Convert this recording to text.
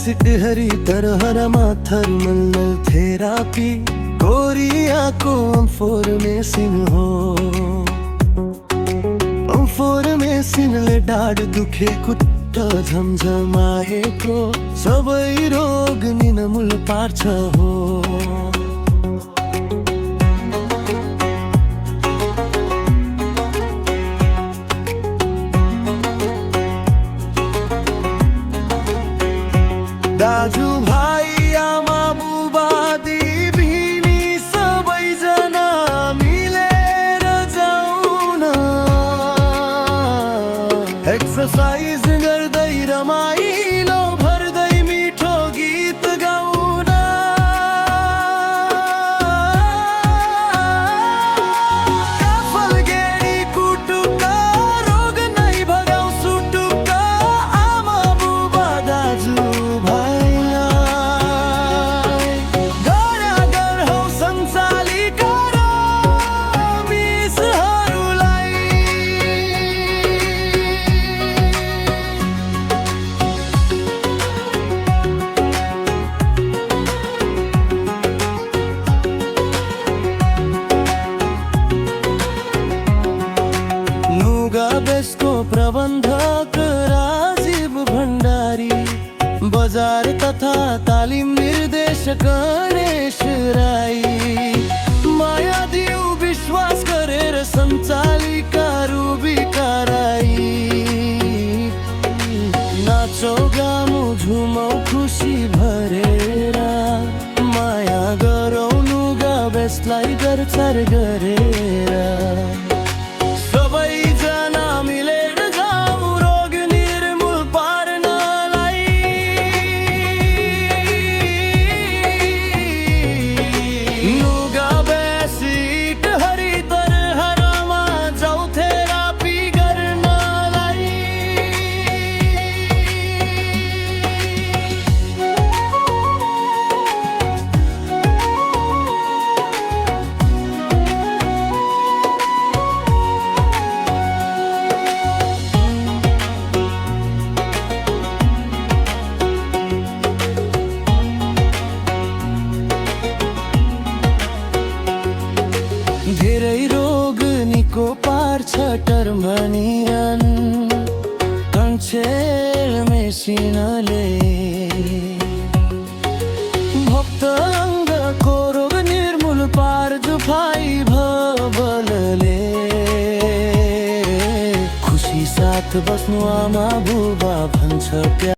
सिटहरी तरहरमा thermal therapy कोरियाको information हो। इन्फोर्मेसनले ढाड दुखे खुट्टा झमझमाएको सबै रोग निनमूल पार्छ हो। दाजु भाइ आमा बुबा दिदी सबैजना मिलेर जाउँ न, एक्सर्साइज गर्दै रमाइलो भर्दै मिठो गीत गाउन। काफल गेडी कुटुका रोग नै भगाउ सुटुका आमा बुबा दाजु बेसको प्रबन्धक राजीव भण्डारी, बजार तथा तालिम निर्देशक गणेश राई, माया दिउ विश्वास गरेर सञ्चालिका रुबिका राई। नाचौ गामौ झुमौ खुसी भरेर माया गरौ नुगा बेसलाई गर्छर गरेर। धेरै रोग निको पार्छ टर्मनियन कन्सेल मेसिनले। भक्त अङ्गको रोग निर्मूल पार्छ फाइभ बलले। खुसी साथ बस्नु आमा बुबा भन्छ।